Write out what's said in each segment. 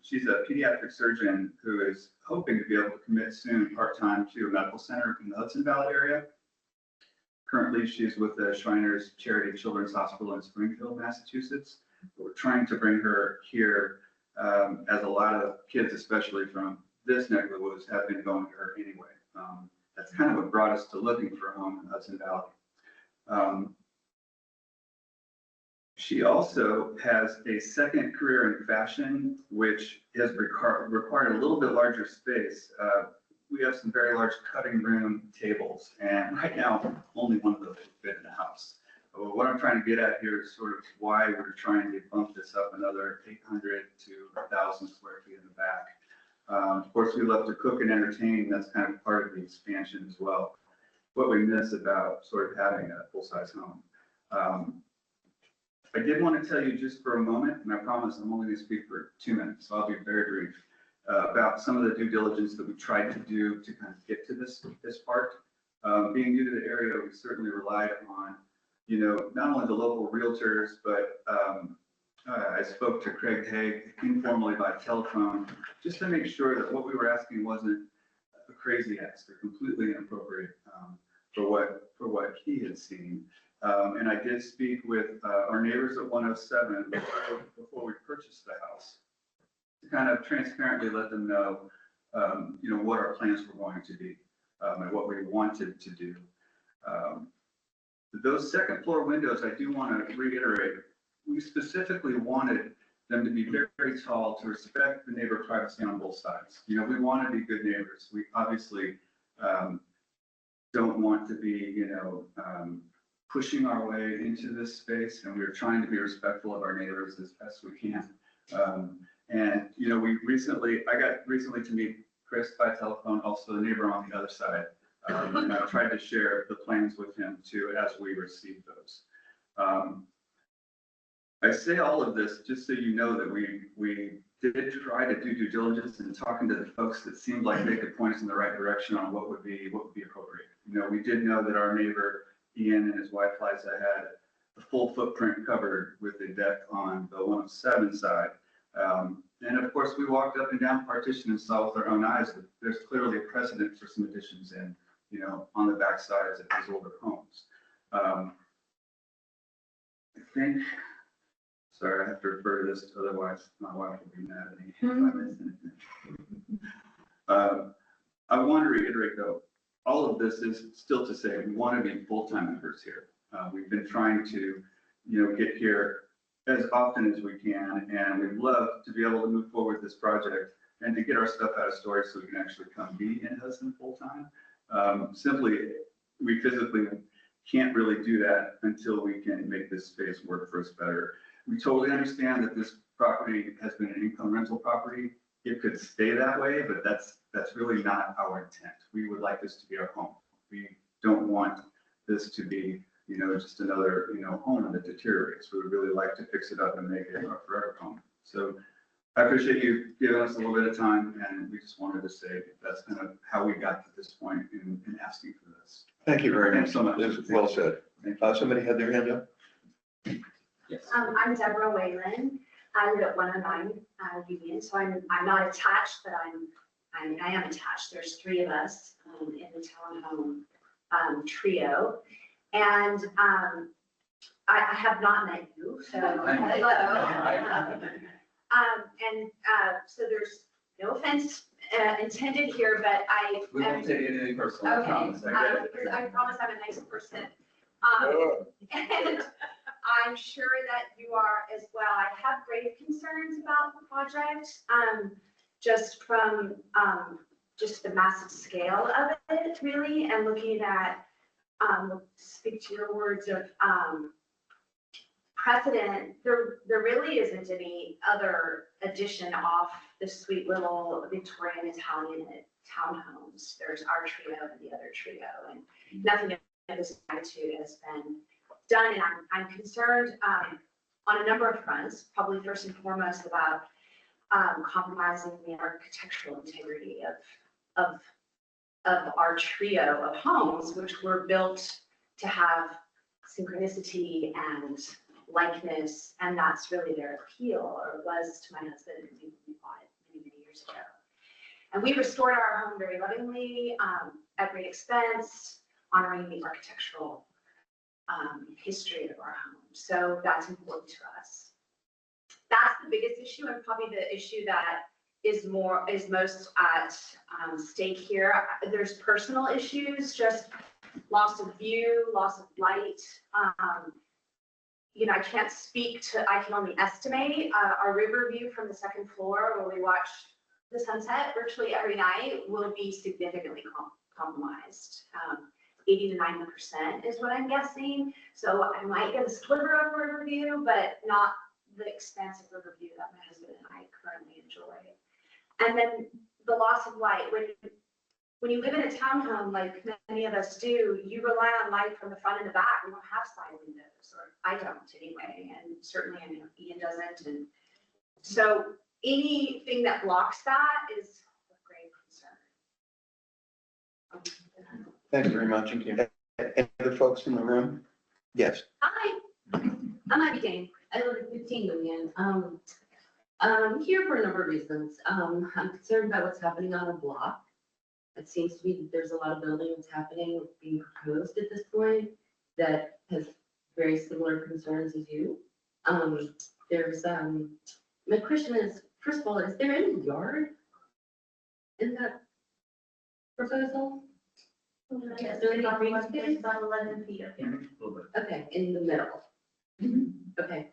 she's a pediatric surgeon who is hoping to be able to commit soon part-time to a medical center in the Hudson Valley area. Currently, she's with the Shriners Charity Children's Hospital in Springfield, Massachusetts. We're trying to bring her here as a lot of kids, especially from this neck of the woods, have been going to her anyway. That's kind of what brought us to looking for a home in Hudson Valley. She also has a second career in fashion, which has required a little bit larger space. We have some very large cutting room tables, and right now only one of those will fit in the house. What I'm trying to get at here is sort of why we're trying to bump this up another 800 to 1,000 square feet in the back. Of course, we love to cook and entertain. That's kind of part of the expansion as well. What we miss about sort of having a full-size home. I did want to tell you just for a moment, and I promise I'm only going to speak for 2 minutes, so I'll be very brief, about some of the due diligence that we tried to do to kind of get to this part. Being new to the area, we certainly relied on, not only the local realtors, but I spoke to Craig Haig informally by telephone, just to make sure that what we were asking wasn't a crazy ask or completely inappropriate for what he had seen. And I did speak with our neighbors at 107 before we purchased the house to kind of transparently let them know, what our plans were going to be and what we wanted to do. Those second floor windows, I do want to reiterate, we specifically wanted them to be very, very tall to respect the neighbor privacy on both sides. We want to be good neighbors. We obviously don't want to be, pushing our way into this space, and we're trying to be respectful of our neighbors as best we can. And I got recently to meet Chris by telephone, also the neighbor on the other side, and I tried to share the plans with him too as we received those. I say all of this just so you know that we did try to do due diligence and talking to the folks that seemed like they could point us in the right direction on what would be appropriate. We did know that our neighbor Ian and his wife Liza had the full footprint covered with the deck on the 107 side. And of course, we walked up and down partition and saw with our own eyes that there's clearly a precedent for some additions in, on the back sides of these older homes. I think, sorry, I have to refer to this, otherwise my wife will be mad at me if I miss anything. I want to reiterate though, all of this is still to say we want to be full-time members here. We've been trying to, get here as often as we can, and we'd love to be able to move forward with this project and to get our stuff out of storage so we can actually come be in Hudson full-time. Simply, we physically can't really do that until we can make this space work for us better. We totally understand that this property has been an income rental property. It could stay that way, but that's really not our intent. We would like this to be our home. We don't want this to be, just another, home that deteriorates. We would really like to fix it up and make it our forever home. So I appreciate you giving us a little bit of time, and we just wanted to say that's kind of how we got to this point in asking for this. Thank you very much. Thanks so much. This is well said. Somebody had their hand up? Yes. I'm Deborah Whalen. I live at 109 Union, so I'm not attached, but I am attached. There's 3 of us in the townhome trio, and I have not met you, so hello. So there's no offense intended here, but We won't take anything personal. okay. I promise I'm a nice person, and I'm sure that you are as well. I have grave concerns about the project, just from just the massive scale of it, really, and looking at, speak to your words of precedent, there really isn't any other addition off the sweet little Victorian Italian townhomes. There's our trio and the other trio, and nothing of this magnitude has been done, and I'm concerned on a number of fronts, probably first and foremost about compromising the architectural integrity of our trio of homes, which were built to have synchronicity and likeness, and that's really their appeal, or was to my husband when we bought years ago. And we restored our home very lovingly, at great expense, honoring the architectural history of our home. So that's important to us. That's the biggest issue, and probably the issue that is most at stake here. There's personal issues, just loss of view, loss of light. I can't speak to, I can only estimate our river view from the second floor where we watch the sunset virtually every night will be significantly compromised. 80 to 90% is what I'm guessing. So I might get a sliver of river view, but not the expansive river view that my husband and I currently enjoy. And then the loss of light. When you live in a townhome, like many of us do, you rely on light from the front and the back. We don't have side windows, or I don't anyway, and certainly Ian doesn't. And so anything that blocks that is of grave concern. Thank you very much. Any other folks in the room? Yes. Hi, I'm Abby Dane. I live at 15 Million. I'm here for a number of reasons. I'm concerned about what's happening on a block. It seems to be that there's a lot of building that's happening, being proposed at this point that has very similar concerns as you. My question is, first of all, is there any yard in that proposal? Yes, Is there any green space? about 11 feet of here. Okay, in the middle. Okay.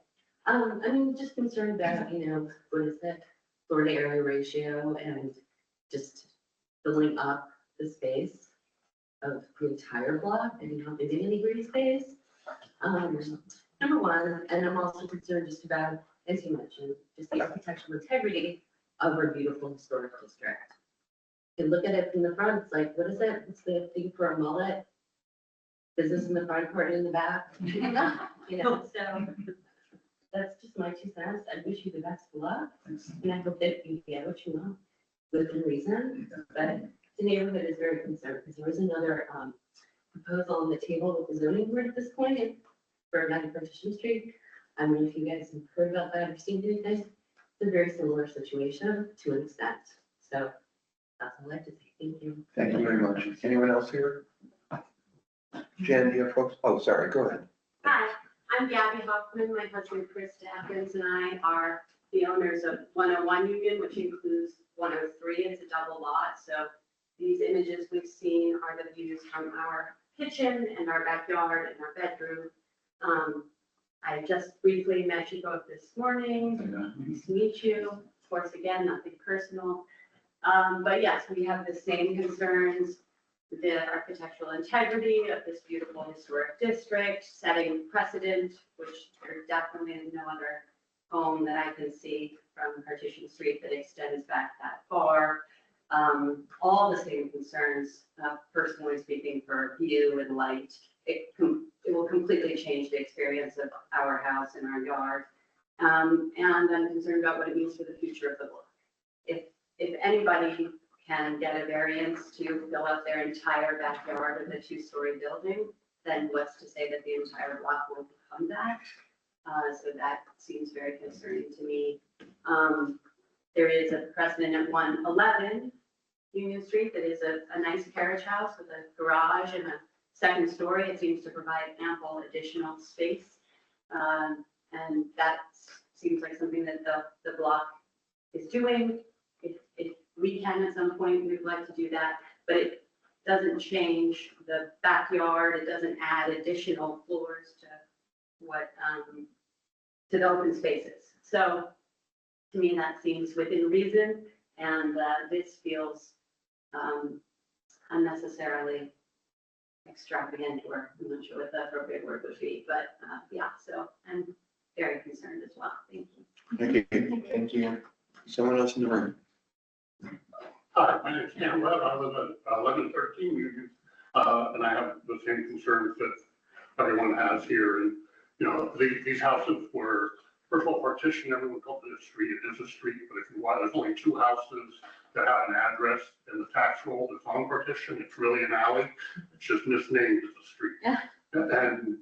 I'm just concerned about, what is that, floor to area ratio and just filling up the space of the entire block and not leaving any green space. Number one, and I'm also concerned just about, as you mentioned, just the architectural integrity of our beautiful historic district. You look at it from the front, it's like, what is it? What's the thing for a mullet? Business in the front, party in the back. So that's just my 2 cents. I wish you the best of luck. And I hope that you get what you want within reason. But the neighborhood is very concerned because there was another proposal on the table with the zoning board at this point for 9 Partition Street. I don't know if you guys have heard about that or seen anything. It's a very similar situation to an extent. So that's all I have to say. Thank you. Thank you very much. Anyone else here? Jen, do you have folks? Oh, sorry, go ahead. Hi, I'm Gabby Hoffman. My husband Chris Atkins and I are the owners of 101 Union, which includes 103. It's a double lot. So these images we've seen are the views from our kitchen and our backyard and our bedroom. I just briefly met you both this morning. Nice to meet you. Of course, again, nothing personal. But yes, we have the same concerns. The architectural integrity of this beautiful historic district, setting precedent, which there definitely is no other home that I can see from Partition Street that extends back that far. All the same concerns, personally speaking, for view and light. It will completely change the experience of our house and our yard. And I'm concerned about what it means for the future of the block. If anybody can get a variance to fill up their entire backyard of a 2-story building, then what's to say that the entire block will become that? So that seems very concerning to me. There is a precedent at 111 Union Street that is a nice carriage house with a garage and a 2nd story. It seems to provide ample additional space. And that seems like something that the block is doing. If we can at some point, we'd like to do that, but it doesn't change the backyard. It doesn't add additional floors to what, to the open spaces. So to me, that seems within reason, and this feels unnecessarily extravagant, or I'm not sure what the appropriate word would be, but yeah, so I'm very concerned as well. Thank you. Thank you. Thank you. Someone else in the room? Hi, my name is Cam Webb. I live at 1113 Union, and I have the same concerns that everyone has here. And, these houses were, first of all, partitioned. Everyone called it a street. It is a street, but if you want, there's only 2 houses that have an address in the tax roll that's on partition. It's really an alley. It's just misnamed as a street. Yeah. And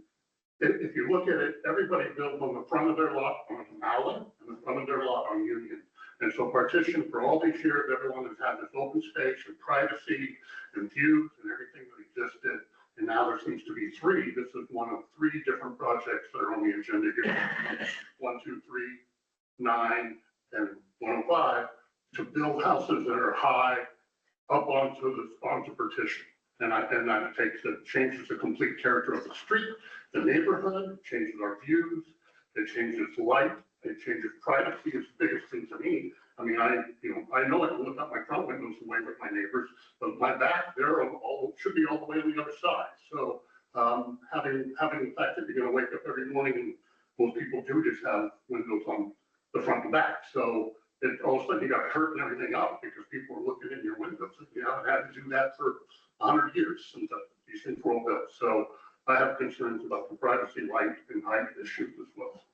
if you look at it, everybody built on the front of their lot on Allen and the front of their lot on Union. And so partition for all these years, everyone has had this open space and privacy and views and everything that existed. And now there seems to be three. This is one of three different projects that are on the agenda here. 1, 2, 3, 9, and 105, to build houses that are high up onto partition. And that changes the complete character of the street, the neighborhood, changes our views, it changes light, it changes privacy. It's the biggest thing to me. I mean, I know I can look out my front windows away with my neighbors, but my back, should be all the way on the other side. So having the fact that you're gonna wake up every morning, and most people do just have windows on the front and back. So all of a sudden you got curtain everything up because people are looking in your windows. You haven't had to do that for 100 years since these things were all built. So I have concerns about the privacy, light, and height issues as well.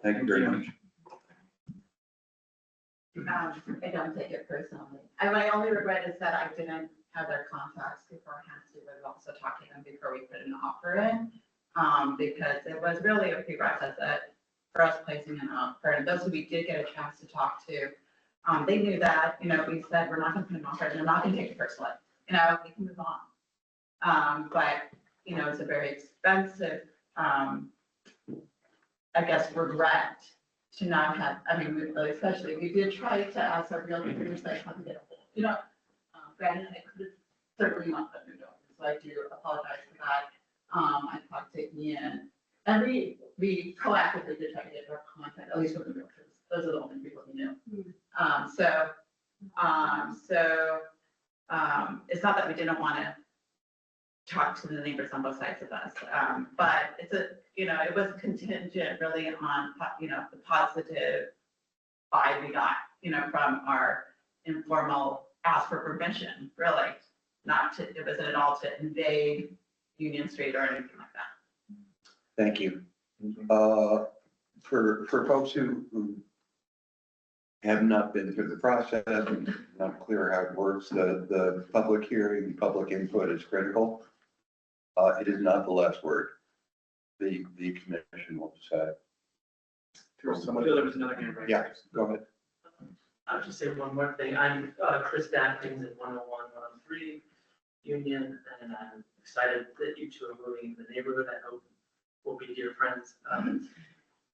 Thank you very much. I don't take it personally. My only regret is that I didn't have their contacts beforehand, so we would also talk to them before we put an offer in. Because it was really a prerequisite for us placing an offer. And those who we did get a chance to talk to, they knew that, we said, we're not gonna put an offer, and they're not gonna take it personally. We can move on. But, it's a very expensive, I guess, regret to not have, especially, we did try to ask our realtors, like, how to get a hold, granted, I could have certainly not put new doors, so I do apologize for that. I talked to Ian, and we proactively did try to get their contact, at least with the realtors, those are the only people we knew. It's not that we didn't want to talk to the neighbors on both sides of us, but it was contingent really on, the positive vibe we got, from our informal ask for permission, really. It wasn't at all to invade Union Street or anything like that. Thank you. For folks who have not been through the process and not clear how it works, the public hearing, public input is critical. It is not the last word. The commission will decide. There was another hand raised. Yeah, go ahead. I'll just say one more thing. I'm Chris Datkins at 101, 103 Union, and I'm excited that you two are moving into the neighborhood. I hope we'll be dear friends.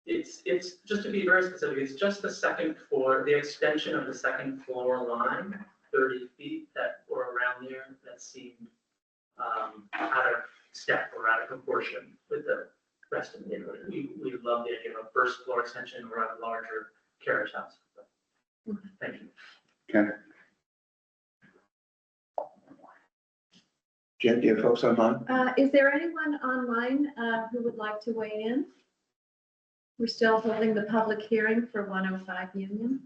It's just to be very specific, it's just the second floor, the extension of the second floor line, 30 feet that were around there that seemed out of step or out of proportion with the rest of the neighborhood. We love the idea of a first floor extension or a larger carriage house. Thank you. Okay. Jen, do you have folks online? Is there anyone online who would like to weigh in? We're still holding the public hearing for 105 Union.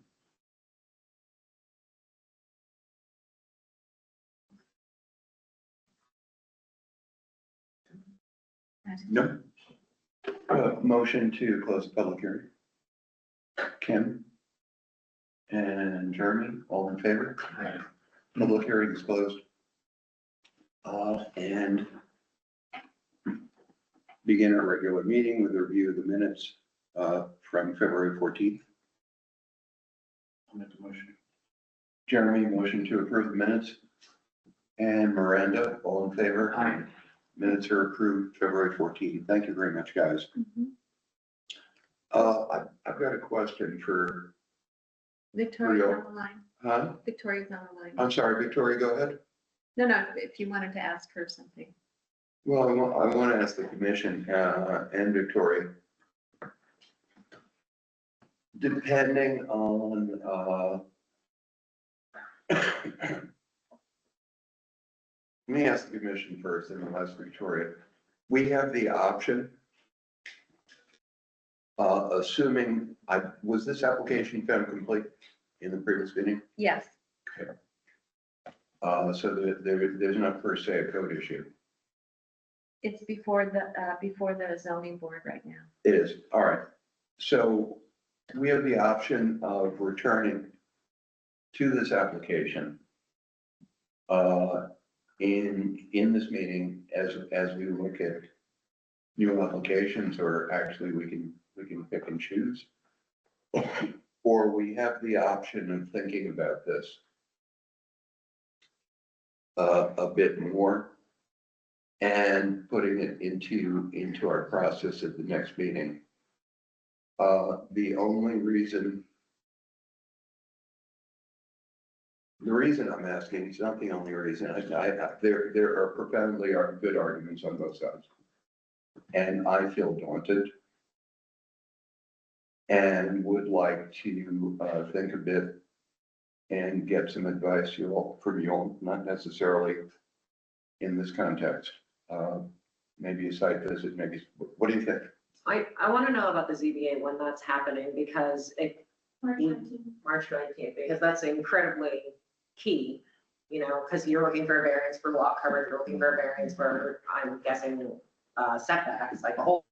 No. Motion to close the public hearing. Kim? And Jeremy, all in favor? Aye. Public hearing is closed. And begin our regular meeting with a review of the minutes from February 14th. I'll make the motion. Jeremy, motion to approve the minutes. And Miranda, all in favor? Aye. Minutes are approved February 14th. Thank you very much, guys. I've got a question for, Victoria's on the line. huh? Victoria's on the line. I'm sorry, Victoria, go ahead. No, if you wanted to ask her something. Well, I want to ask the commission and Victoria. Depending on, let me ask the commission first and then ask Victoria. We have the option, assuming, was this application found complete in the previous meeting? Yes, So there's not per se a code issue. it's before the zoning board right now. It is, all right. So we have the option of returning to this application in this meeting as we look at new applications, or actually we can pick and choose. or we have the option of thinking about this a bit more and putting it into our process at the next meeting. The reason I'm asking, it's not the only reason, there are profoundly good arguments on both sides. And I feel daunted and would like to think a bit and get some advice from you all, not necessarily in this context. Maybe a site visit, maybe, what do you think? I want to know about the ZBA when that's happening because March 19th, because that's incredibly key, you know, because you're looking for a variance for lot coverage, you're looking for a variance for, I'm guessing, setbacks, like whole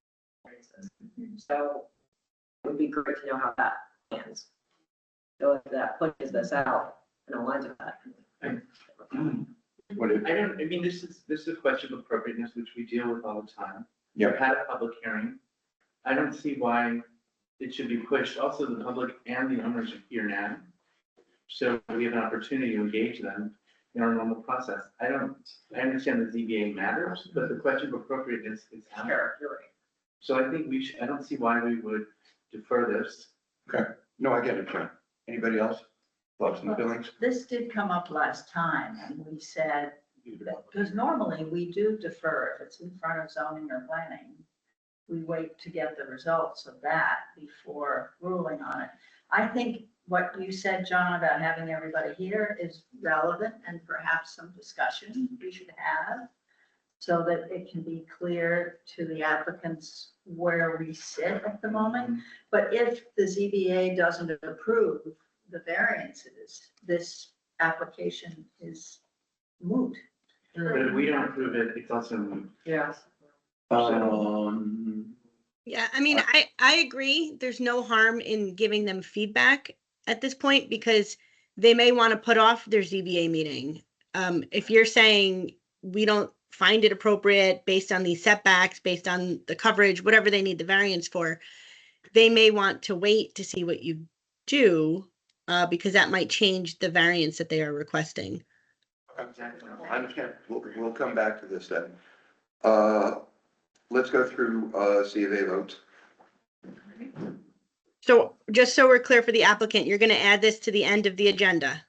variances. So it would be great to know how that ends. So if that pushes this out and aligns with that. I mean, this is a question of appropriateness, which we deal with all the time. Yeah. We've had a public hearing. I don't see why it should be pushed. Also, the public and the owners are here now. So we have an opportunity to engage them in our normal process. I understand the ZBA matters, but the question of appropriateness is out. Sure, you're right. So I think I don't see why we would defer this. Okay, no, I get it, John. Anybody else? Thoughts and feelings? This did come up last time, and we said, because normally we do defer if it's in front of zoning or planning. We wait to get the results of that before ruling on it. I think what you said, John, about having everybody here is relevant and perhaps some discussion we should have so that it can be clear to the applicants where we sit at the moment. But if the ZBA doesn't approve the variances, this application is moot. But if we don't approve it, it's also moot. Yes. Yeah, I mean, I agree. There's no harm in giving them feedback at this point because they may want to put off their ZBA meeting. If you're saying we don't find it appropriate based on these setbacks, based on the coverage, whatever they need the variance for, they may want to wait to see what you do because that might change the variance that they are requesting. Exactly. I understand. We'll come back to this then. Let's go through C of A votes. So just so we're clear for the applicant, you're going to add this to the end of the agenda.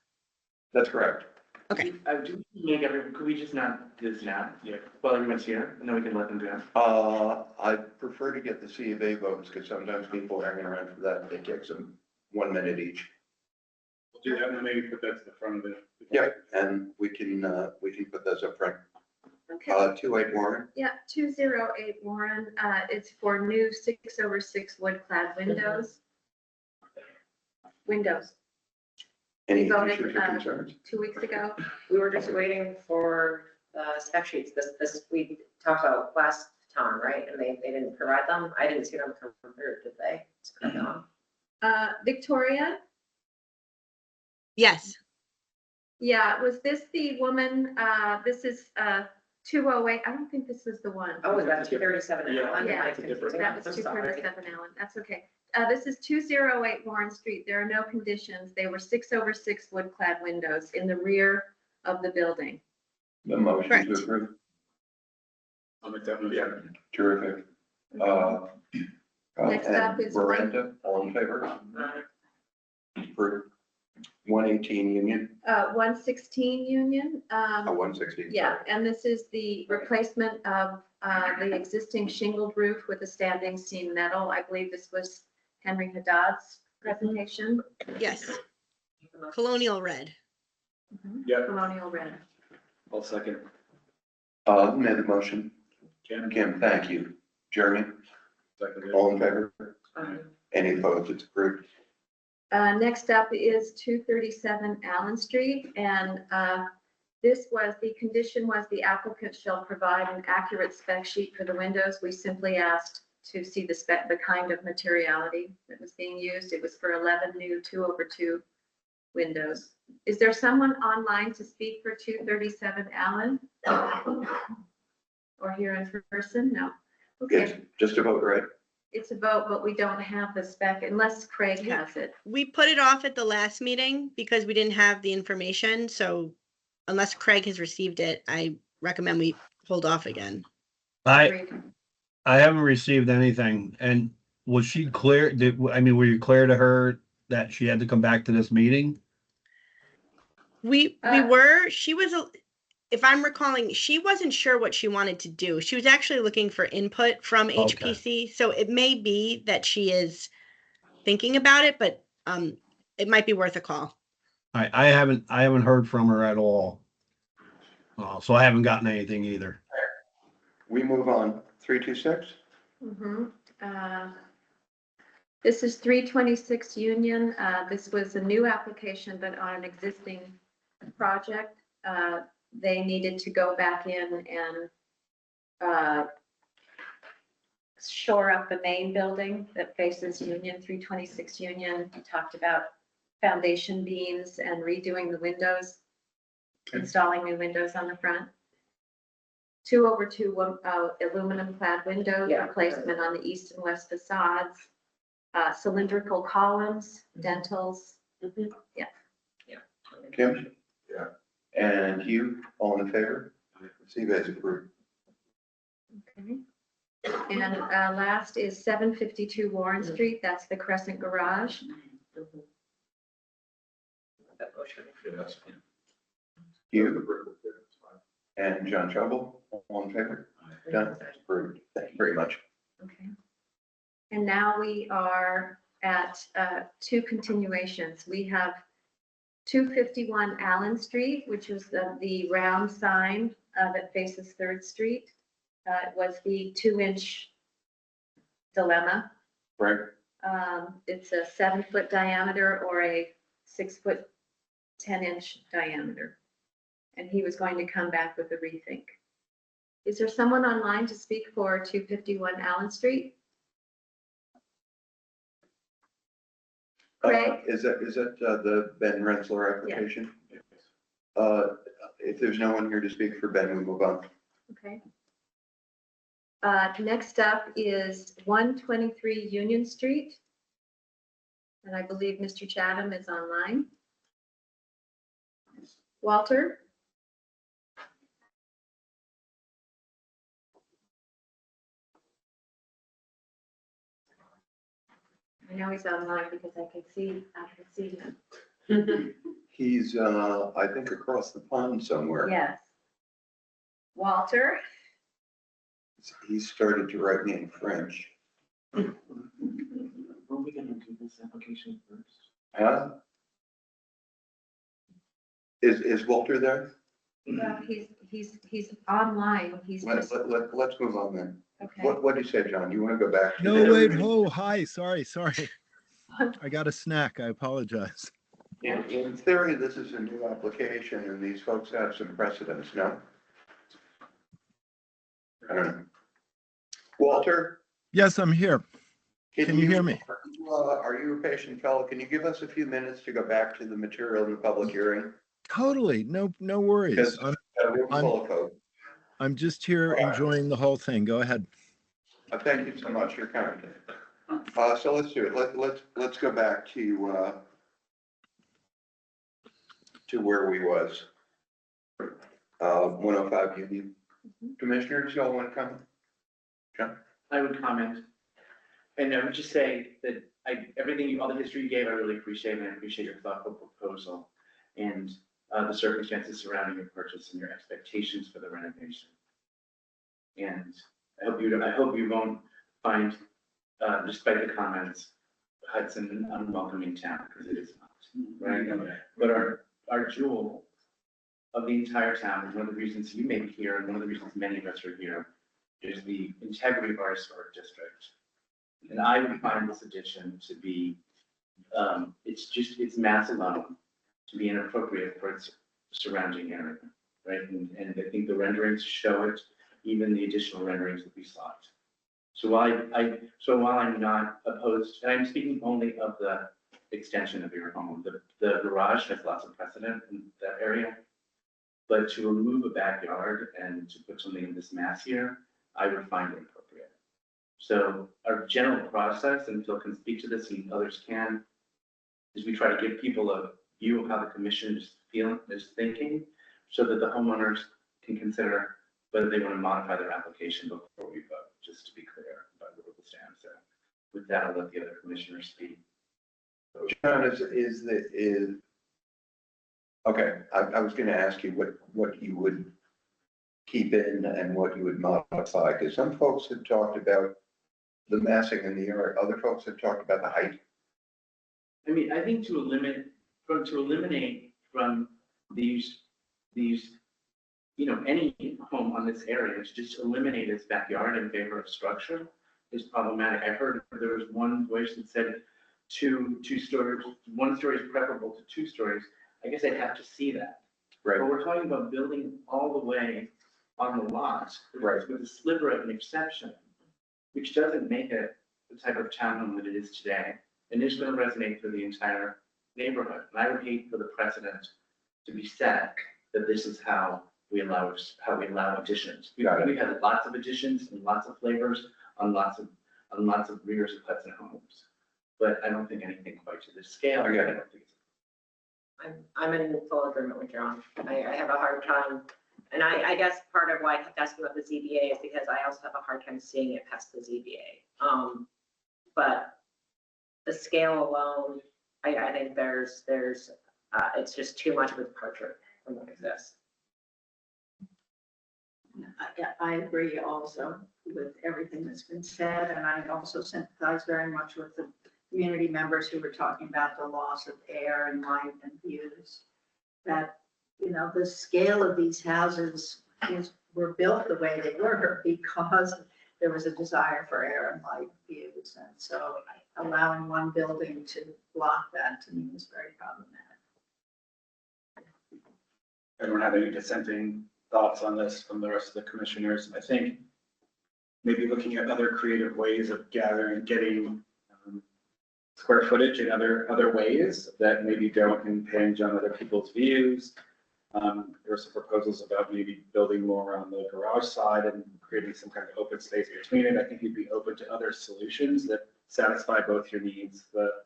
That's correct. Okay. Do we could we just not do this now? Yeah. While everyone's here, and then we can let them go. I prefer to get the C of A votes because sometimes people hanging around for that, it takes them 1 minute each. We'll do that and maybe put that to the front of the. Yeah, and we can put those up front. Okay, 28 Warren. yeah, 208 Warren, it's for new 6/6 wood clad windows. Any We voted, issues or concerns? 2 weeks ago. We were just waiting for the spec sheets. This we talked about last time, right? And they didn't provide them. I didn't see them come through, did they? Victoria, Yes. yeah, was this the woman, this is 208, I don't think this is the one. Oh, is that 237? Yeah. Yeah, I think it's that was 237 Allen, that's okay. This is 208 Warren Street, there are no conditions, they were 6/6 wood clad windows in the rear of the building. The motion Correct. to approve. I'll make that motion. Terrific. Next and up is Miranda, all in favor? Approved. 118 Union, 116 Union, 116. yeah, and this is the replacement of the existing shingled roof with a standing seam metal. I believe this was Henry Haddad's presentation. Yes. Colonial red. Yeah. Colonial red. I'll second. Who made the motion? Ken. Kim, thank you. Jeremy, Second. all in favor? Any opposed? It's approved. Next up is 237 Allen Street, and this was, the condition was the applicant shall provide an accurate spec sheet for the windows. We simply asked to see the kind of materiality that was being used. It was for 11 new 2/2 windows. Is there someone online to speak for 237 Allen? Or here in person? No. Yes, Okay. just a vote, right? it's a vote, but we don't have the spec unless Craig has it. We put it off at the last meeting because we didn't have the information, so unless Craig has received it, I recommend we hold off again. Agreed. I haven't received anything. And was she clear? Were you clear to her that she had to come back to this meeting? We were, she was, if I'm recalling, she wasn't sure what she wanted to do. She was actually looking for input from HPC. So it may be that she is thinking about it, but it might be worth a call. I haven't heard from her at all. So I haven't gotten anything either. We move on. 326? This is 326 Union. This was a new application, but on an existing project. They needed to go back in and shore up the main building that faces Union, 326 Union. We talked about foundation beams and redoing the windows, installing new windows on the front. 2/2 aluminum clad windows, replacement on the east and west facades, cylindrical columns, dentals. Kim? Yeah. And you, all in favor? Receive as approved. Okay. And last is 752 Warren Street. That's the Crescent Garage. You and John Chubble, all in favor? Done. Approved. Thank you very much. Okay. And now we are at two continuations. We have 251 Allen Street, which was the round sign that faces 3rd Street. It was the 2-inch dilemma. Right. It's a 7-foot diameter or a 6-foot 10-inch diameter. And he was going to come back with a rethink. Is there someone online to speak for 251 Allen Street? Craig? Is that the Ben Rensler application? Yes. If there's no one here to speak for Ben, we move on. Okay. Next up is 123 Union Street. And I believe Mr. Chatham is online. Walter? I know he's online because I can see him. He's, I think, across the pond somewhere. Yes. Walter? He started to write me in French. Are we gonna do this application first? Huh? Is Walter there? Well, he's online. Let's move on then. Okay. What do you say, John? You want to go back? No, wait, hi, sorry. I got a snack, I apologize. In theory, this is a new application and these folks have some precedents, no? I don't know. Walter? Yes, I'm here. Can you hear me? Are you a patient fellow? Can you give us a few minutes to go back to the material in the public hearing? Totally, no worries. I'm just here enjoying the whole thing. Go ahead. Thank you so much. You're kind. So let's do it. Let's go back to where we was. 105 Union. Commissioners, y'all want to comment? John? I would comment. And I would just say that everything, all the history you gave, I really appreciate, and I appreciate your thoughtful proposal and the circumstances surrounding your purchase and your expectations for the renovation. And I hope you won't find, despite the comments, Hudson an unwelcoming town, because it is not, right? But our jewel of the entire town, and one of the reasons you may be here, and one of the reasons many of us are here, is the integrity of our historic district. And I would find this addition to be, it's mass alone, to be inappropriate for its surrounding area, right? And I think the renderings show it, even the additional renderings that we sought. So while I'm not opposed, and I'm speaking only of the extension of your home, the garage has lots of precedent in that area. But to remove a backyard and to put something in this mass here, I would find it appropriate. So our general process, and Phil can speak to this and others can, is we try to give people a view of how the commission is feeling, is thinking, so that the homeowners can consider whether they want to modify their application before we vote, just to be clear about where we stand. So with that, I'll let the other commissioners speak. John, okay, I was gonna ask you what you would keep in and what you would modify, because some folks have talked about the massing in the area, other folks have talked about the height. I mean, I think to eliminate from these, any home on this area, to just eliminate its backyard in favor of structure is problematic. I heard there was one voice that said two stories, 1 story is preferable to 2 stories. I guess I'd have to see that. Right. But we're talking about building all the way on the lot. Right. With a sliver of an exception, which doesn't make it the type of townhome that it is today. And it's going to resonate for the entire neighborhood. And I would hate for the precedent to be set that this is how we allow additions. Got it. We've had lots of additions and lots of flavors on lots of rears of Hudson homes. But I don't think anything quite to this scale. I get it. don't think it's I'm in full agreement with John. I have a hard time, and I guess part of why I kept asking about the ZBA is because I also have a hard time seeing it past the ZBA. But the scale alone, I think there's it's just too much of a departure from what exists. I agree also with everything that's been said, and I also sympathize very much with the community members who were talking about the loss of air and light and views. That, the scale of these houses were built the way they were because there was a desire for air and light views. And so allowing one building to block that to me is very problematic. I don't have any dissenting thoughts on this from the rest of the commissioners. I think maybe looking at other creative ways of getting square footage in other ways that maybe don't impinge on other people's views. There were some proposals about maybe building more on the garage side and creating some kind of open space between it. I think you'd be open to other solutions that satisfy both your needs, the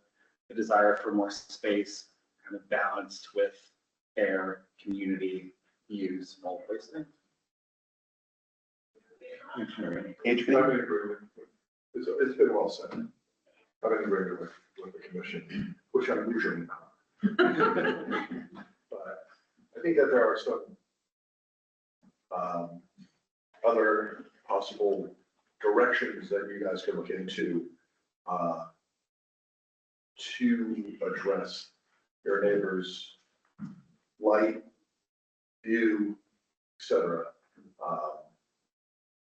desire for more space, kind of balanced with air, community, views, and all those things. HB? It's been well said. I've been agreeing with the commission, which I'm usually not. But I think that there are some other possible directions that you guys can look into to address your neighbors' light, view, etc.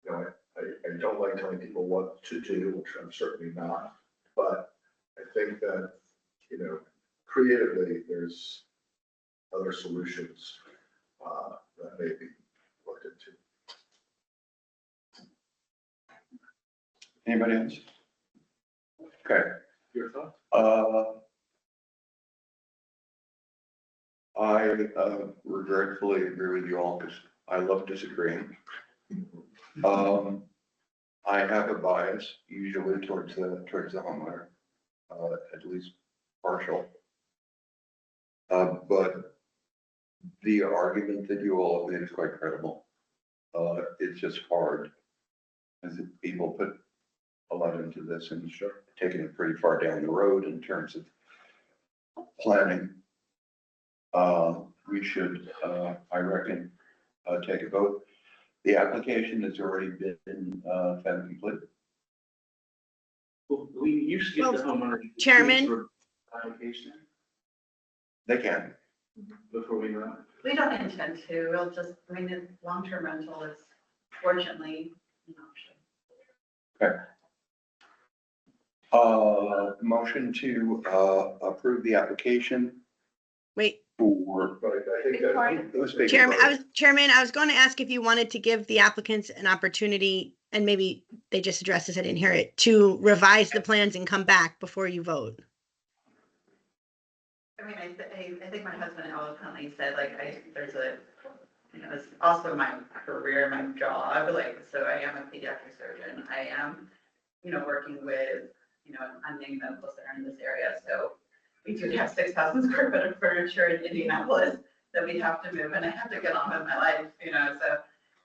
I don't like telling people what to do, which I'm certainly not, but I think that, creatively, there's other solutions that may be looked into. Anybody else? Okay. Your thoughts? I regretfully agree with you all because I love disagreeing. I have a bias usually towards the homeowner, at least partial. But the argument that you all have made is quite credible. It's just hard as if people put a lot into this and taking it pretty far down the road in terms of planning. We should, I reckon, take a vote. The application has already been found complete. Well, we usually give the homeowner. Chairman? Application They can. before we go. We don't intend to, we'll just, long-term rental is fortunately an option. Okay. Motion to approve the application Wait, for. But I think that. It was big. Chairman, I was going to ask if you wanted to give the applicants an opportunity, and maybe they just addressed this, I didn't hear it, to revise the plans and come back before you vote. I think my husband eloquently said, there's a, it's also my career, my job, so I am a pediatric surgeon. I am working with, unnamed medical center in this area. So we do have 6,000 square foot of furniture in Indianapolis that we have to move, and I have to get on with my life, so,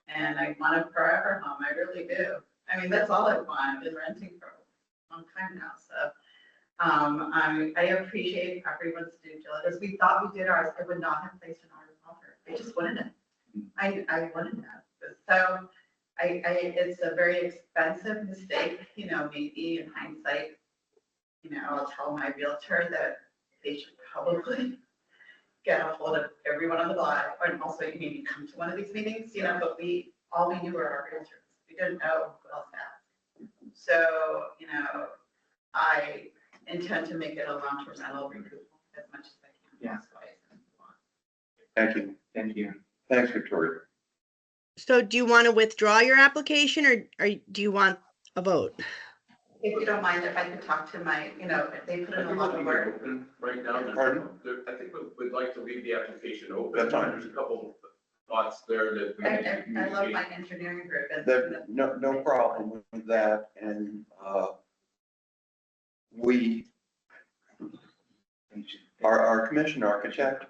and I want a forever home, I really do. I mean, that's all I want. I've been renting for a long time now, so. I appreciate everyone's due diligence. We thought we did ours. I would not have placed an order offer. I just wouldn't have. I wouldn't have. So it's a very expensive mistake, maybe in hindsight, I'll tell my realtor that they should probably get a hold of everyone on the block, and also maybe come to one of these meetings, but all we knew were our realtors. We didn't know who else had. So, I intend to make it a long-term rental recoup as much as I can. Yeah. Thank you. Thank you. Thanks, Victoria. So do you want to withdraw your application or do you want a vote? If you don't mind, if I could talk to my, if they put in a lot of work. Right now, Pardon? I think we'd like to leave the application open. That's fine. There's a couple thoughts there that. we need to I love my communicate. engineering group. No problem with that, and, our commission architect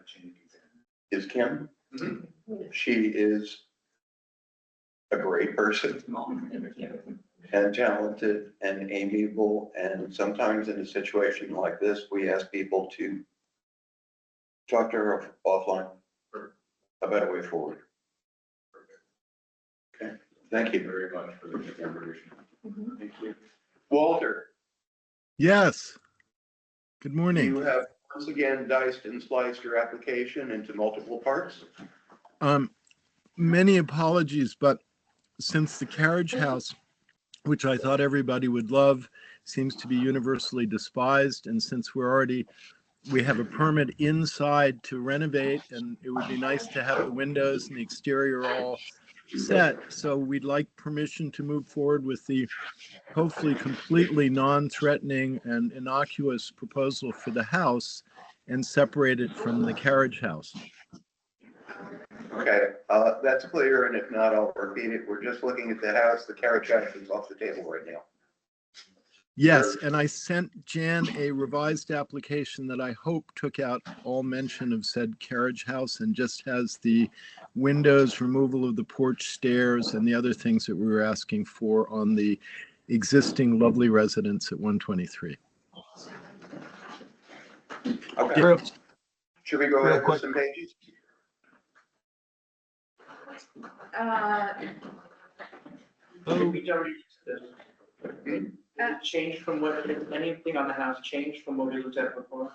is Kim. Mhm. She is a great person and talented and amiable, and sometimes in a situation like this, we ask people to talk to her offline about a way forward. Okay, thank you Very much for the information. Thank you. Walter, Yes. Good morning. you have once again diced and sliced your application into multiple parts. Many apologies, but since the carriage house, which I thought everybody would love, seems to be universally despised, and since we have a permit inside to renovate, and it would be nice to have the windows and the exterior all set, so we'd like permission to move forward with the hopefully completely non-threatening and innocuous proposal for the house and separate it from the carriage house. Okay, that's clear, and if not, I'll repeat it. We're just looking at the house. The carriage house is off the table right now. Yes, and I sent Jan a revised application that I hope took out all mention of said carriage house and just has the windows, removal of the porch stairs, and the other things that we were asking for on the existing lovely residence at 123. Okay. Should we go Real over quick. some pages? Did we already, did it change from what, did anything on the house change from what we looked at before?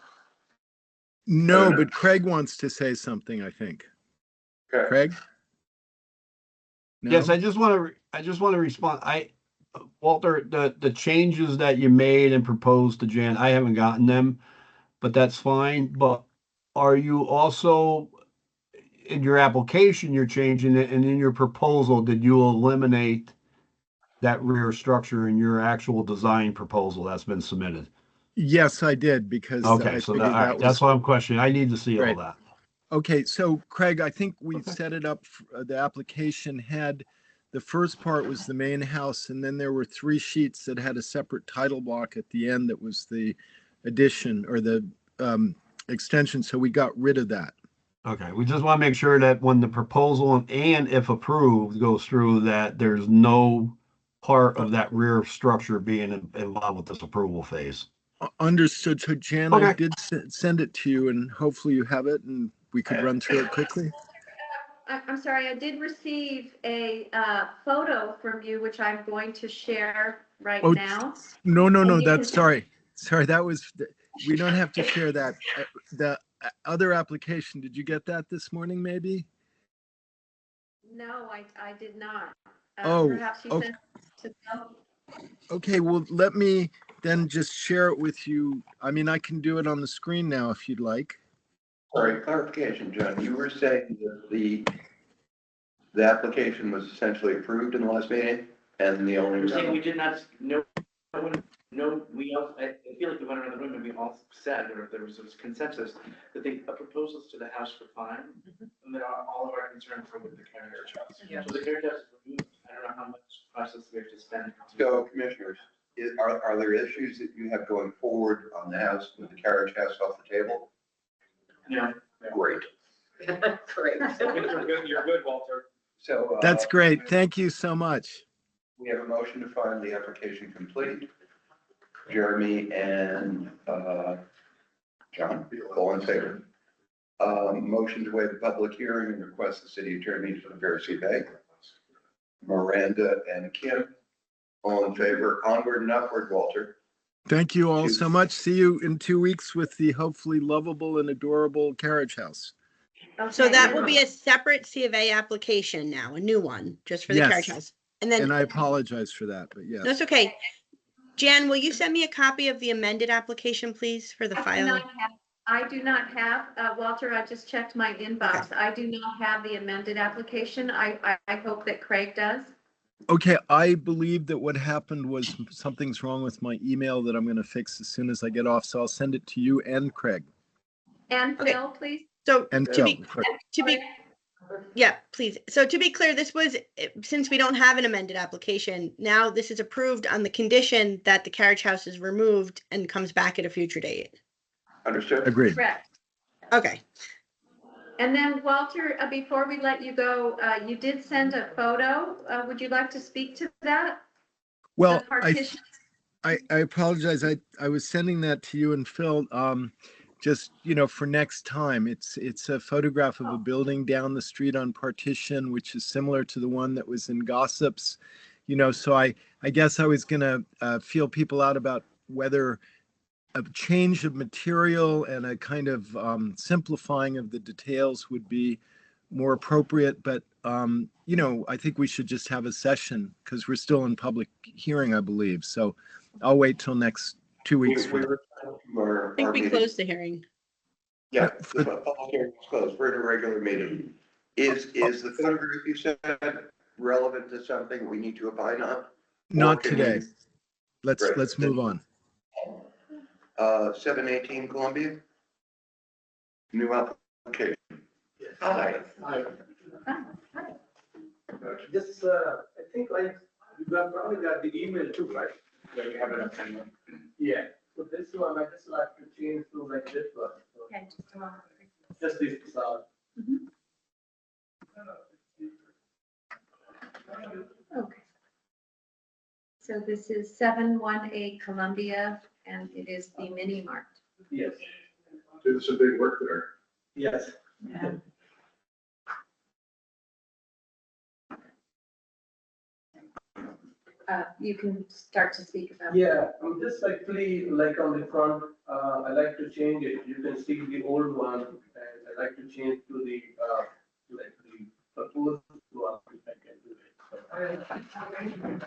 No, but Craig wants to say something, I think. Okay. Craig? No? Yes, I just want to respond. Walter, the changes that you made and proposed to Jan, I haven't gotten them, but that's fine. But are you also, in your application, you're changing it, and in your proposal, did you eliminate that rear structure in your actual design proposal that's been submitted? Yes, I did, because Okay, I so figured all right, that that's was. what I'm questioning. I need to see all Right. that. Okay, so Craig, I think we set it up, the application had, the first part was the main house, and then there were 3 sheets that had a separate title block at the end that was the addition or the extension, so we got rid of that. Okay, we just want to make sure that when the proposal and if approved goes through, that there's no part of that rear structure being involved with this approval phase. Understood. So Jan, I Okay. did send it to you, and hopefully you have it and we could run through it quickly. I'm sorry, I did receive a photo from you, which I'm going to share right Oh, now. No, And you that's, can- sorry, that was, we don't have to share that. The other application, did you get that this morning, maybe? No, I did not. Oh, Perhaps you okay. sent to Bill? Okay, well, let me then just share it with you. I mean, I can do it on the screen now if you'd like. Sorry, clarification, John. You were saying that the application was essentially approved in the last meeting, and the only. We're saying we did not, we all, I feel like we went around the room and we all said, or there was consensus, that the proposals to the house were fine, and that all of our concerns were with the carriage house. Yeah. So the carriage house is removed, I don't know how much process we have to spend. So, commissioners, are there issues that you have going forward on the house, with the carriage house off the table? Yeah. Great. Great. You're good, Walter. So. That's great. Thank you so much. We have a motion to find the application complete. Jeremy and, John, all in favor? Motion to waive the public hearing and request the city attorney to prepare CBA. Miranda and Kim, all in favor? Onward and upward, Walter. Thank you all so much. See you in 2 weeks with the hopefully lovable and adorable carriage house. So that will be a separate C of A application now, a new one, just for the carriage Yes. house. And then, And I apologize for that, but yes. that's okay. Jan, will you send me a copy of the amended application, please, for the file? I do not have, Walter, I just checked my inbox. I do not have the amended application. I hope that Craig does. Okay, I believe that what happened was something's wrong with my email that I'm going to fix as soon as I get off. So I'll send it to you and Craig. And Phil, please. So And to be, Phil. yeah, please. So to be clear, this was, since we don't have an amended application, now this is approved on the condition that the carriage house is removed and comes back at a future date. Understood? Agreed. Correct. Okay. And then Walter, before we let you go, you did send a photo. Would you like to speak to that? Well, The partition? I apologize. I was sending that to you and Phil, just, for next time. It's a photograph of a building down the street on Partition, which is similar to the one that was in Gossips. So I guess I was gonna feel people out about whether a change of material and a kind of simplifying of the details would be more appropriate. But, I think we should just have a session because we're still in public hearing, I believe. So I'll wait till next 2 weeks. I think we closed the hearing. Yeah, the public hearing is closed. We're in a regular meeting. Is the photograph you said relevant to something we need to abide on? Not Or can today. we- Let's Great. move on. 718 Columbia? New application. Hi. This, I think you probably got the email too, right? Yeah, you have it up there. Yeah, so this one, I just like to change to like this one. So Okay, just a moment. just this facade. Okay. So this is 718 Columbia, and it is the mini mart. Yes, Did some big work there. yes. You can start to speak about. Yeah, I'm just actually like on the front, I like to change it. You can see the old one and I like to change to the, like the proposed one, if I can do it.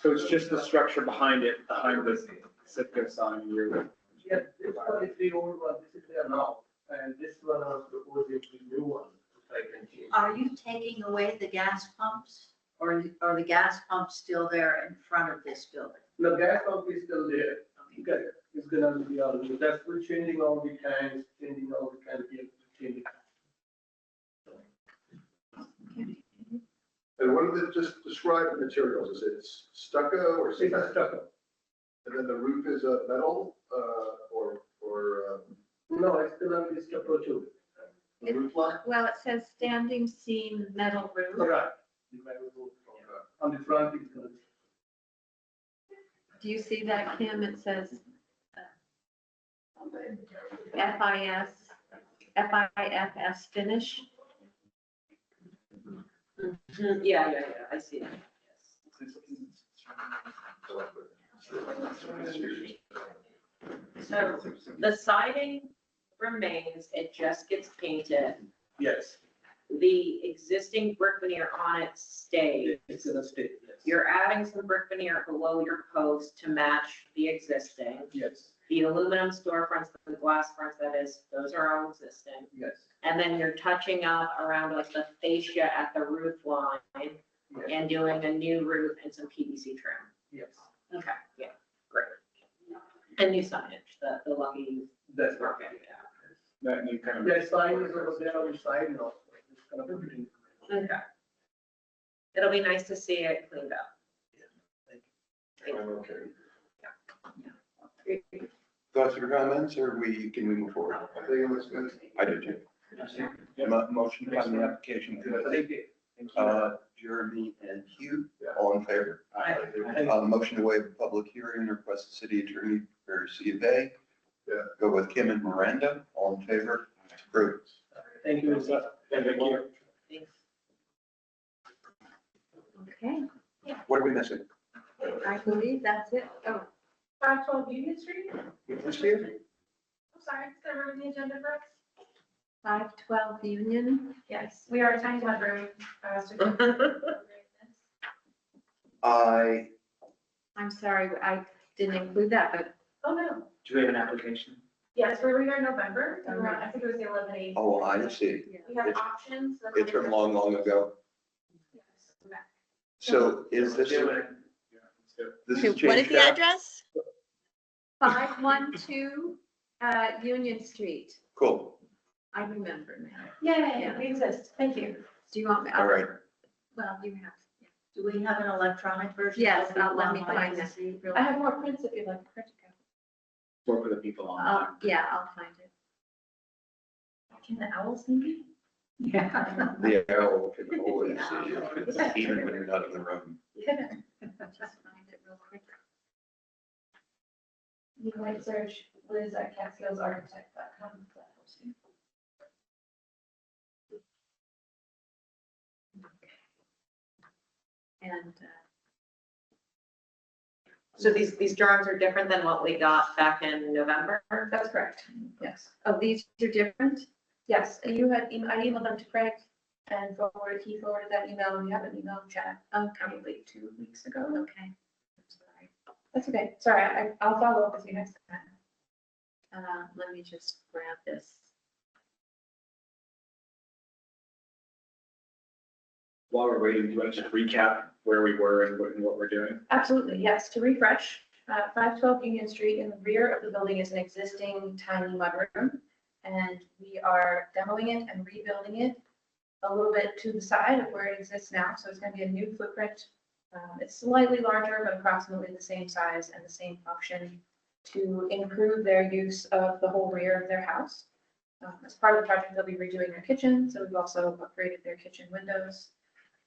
So it's just the structure behind it, behind the Sitka sign here. Yeah, this one is the old one, this is there now, and this one I'm proposing the new one, if I can change. Are you taking away the gas pumps? Or are the gas pumps still there in front of this building? The gas pump is still there. Okay, it's gonna be all, that's we're changing all the tanks, changing all the kind of, changing. And what did it just describe the materials? Is it stucco or? It's a stucco. And then the roof is a metal, or, No, it's gonna be stucco too. the roof line? Well, it says standing seam metal roof. Correct. On the front, it's gonna be. Do you see that, Kim? It says FIFS finish. Yeah, I see that. So the siding remains, it just gets painted. Yes, The existing brick veneer on it stays. it's gonna stay, yes. You're adding some brick veneer below your post to match the existing. Yes, The aluminum storefronts, the glass fronts, that is, those are all existing. yes, And then you're touching up around like the fascia at the roof line yes, and doing a new roof and some PVC trim. yes. Okay, yeah, great. And new signage, the lucky. That's right. Okay, That new kind of. Yeah, sign is over there on the side now. It's kind of everything. Okay. It'll be nice to see it cleaned up. I'm okay. Thoughts or comments, or can we move forward? I think it looks good. I do too. Motion on the application. Jeremy and Hugh, all in favor? Motion to waive the public hearing, request the city attorney for C of A. Yeah. Go with Kim and Miranda, all in favor? Approved. Thank you, Lisa. Thank you. Okay, What are we missing? I believe that's it. Oh, 512 Union Street? This here? I'm sorry, is there room in the agenda for us? 512 Union. Yes, we are trying to have room. I'm sorry, I didn't include that, but Oh, no. Do we have an application? Yes, we were here in November. I think it was the 11/8. Oh, I see. We have options. It's from long, long ago. So is this? Do it. This Okay, is what is changed the out? address? 512 Union Street. Cool. I remember now. Yeah, we exist. Thank you. Do you want me? All right. Well, you have. Do we have an electronic version? Yes, of it let me online find to that. see? I have more prints if you'd like to print it. Work with the people on. Yeah, I'll find it. Can the owls see me? Yeah. The arrow can always see you, even when you're not in the room. Just find it real quick. You might search Liz at CatskillsArchitect.com. That helps you. And So these drawings are different than what we got back in November? That's correct. Yes. oh, these are different? Yes, and you had, I emailed them to Craig and he forwarded that email, and we have an email chat, probably 2 weeks ago. Okay. Sorry. That's okay. Sorry, I'll follow up with you next time. Let me just grab this. While we're waiting, do you want to just recap where we were and what we're doing? Absolutely, yes. To refresh, 512 Union Street in the rear of the building is an existing tiny mudroom. And we are demoing it and rebuilding it a little bit to the side of where it exists now. So it's going to be a new footprint. It's slightly larger, but approximately the same size and the same function to improve their use of the whole rear of their house. As part of the project, they'll be redoing their kitchen. So we've also upgraded their kitchen windows.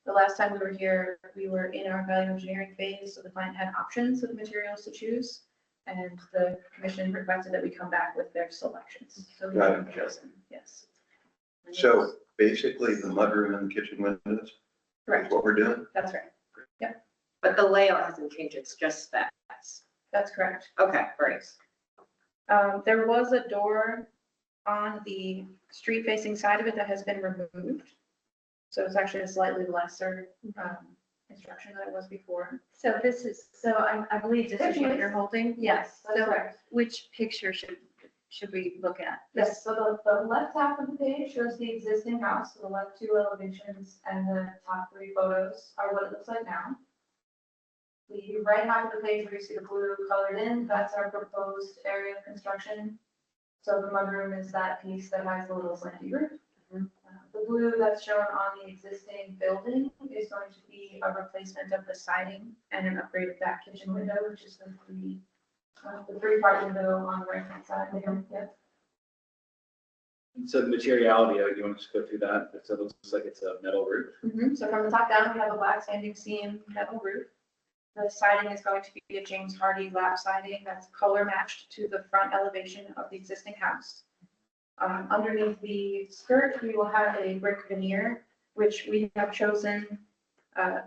The last time we were here, we were in our value engineering phase, so the client had options of materials to choose, and the commission requested that we come back with their selections. So we Got have chosen, yes. So basically the mudroom and the kitchen windows is Correct, what we're doing? that's right. Yep, But the layout hasn't changed, it's just specs. that's correct. Okay, great. There was a door on the street facing side of it that has been removed. So it's actually a slightly lesser construction than it was before. So this is, so I believe this is what you're holding? Yes, that's So correct. which picture should we look at? Yes, so the left half of the page shows the existing house, so the left 2 elevations and the top 3 photos are what it looks like now. The right half of the page where you see the blue colored in, that's our proposed area of construction. So the mudroom is that piece that has the little slanty roof. The blue that's shown on the existing building is going to be a replacement of the siding and an upgrade of that kitchen window, which is the 3-part window on the right hand side there. Yep. So the materiality, you want to just go through that? So it looks like it's a metal roof. So from the top down, we have a black standing seam metal roof. The siding is going to be a James Hardy lap siding that's color matched to the front elevation of the existing house. Underneath the skirt, we will have a brick veneer, which we have chosen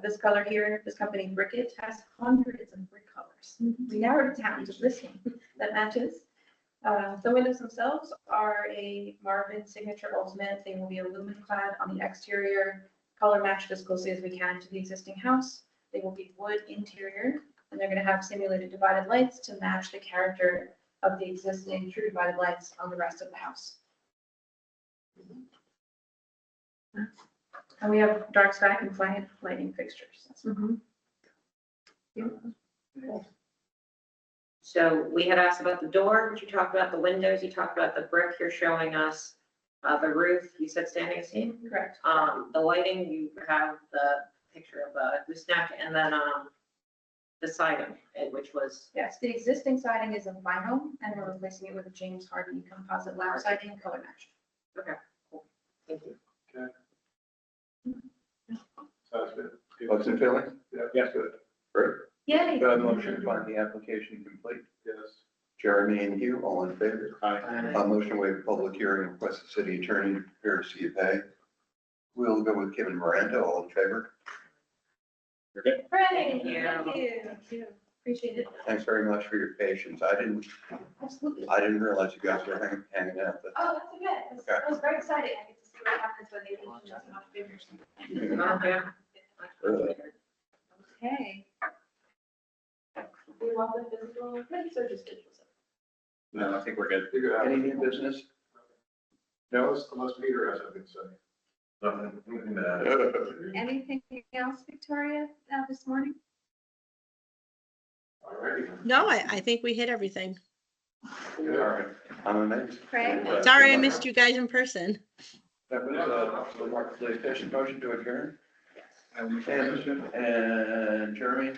this color here. This company Brickit has hundreds of brick colors. We narrowed it down to this one that matches. The windows themselves are a Marvin Signature Ultimate. They will be aluminum clad on the exterior, color matched as closely as we can to the existing house. They will be wood interior, and they're going to have simulated divided lights to match the character of the existing true divided lights on the rest of the house. And we have dark sky compliant lighting fixtures. So we had asked about the door, but you talked about the windows, you talked about the brick, you're showing us the roof, you said standing seam. Correct. The lighting, you have the picture of a gooseneck, and then the siding, and which was, Yes, the existing siding is a vinyl and we're replacing it with a James Hardie composite lap siding color match. okay, cool, thank you. Sounds good. Thoughts and feelings? Yeah, good. Great. Yay. Do I have a motion to find the application complete? Yes. Jeremy and Hugh, all in favor? Aye. A motion to waive public hearing, request the city attorney to prepare a CFA. We'll go with Kevin Miranda, all in favor? Great. Thank you. Appreciate it. Thanks very much for your patience. Absolutely. I didn't realize you guys were hanging out. But Oh, that's okay. It was very exciting. I get to see what happens when they reach just much bigger. Okay. Do you want the physical prints or just digital? No, I think we're good. You could Any have, new business? no, unless Peter has something to say. Anything else, Victoria, this morning? All righty. No, I think we hit everything. All right. I'm amazed. Craig? Sorry I missed you guys in person. That was a remarkably efficient motion to adjourn. And Jeremy,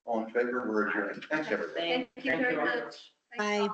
all in favor, we're adjourned. Thanks, everybody. Thank you very much. Bye.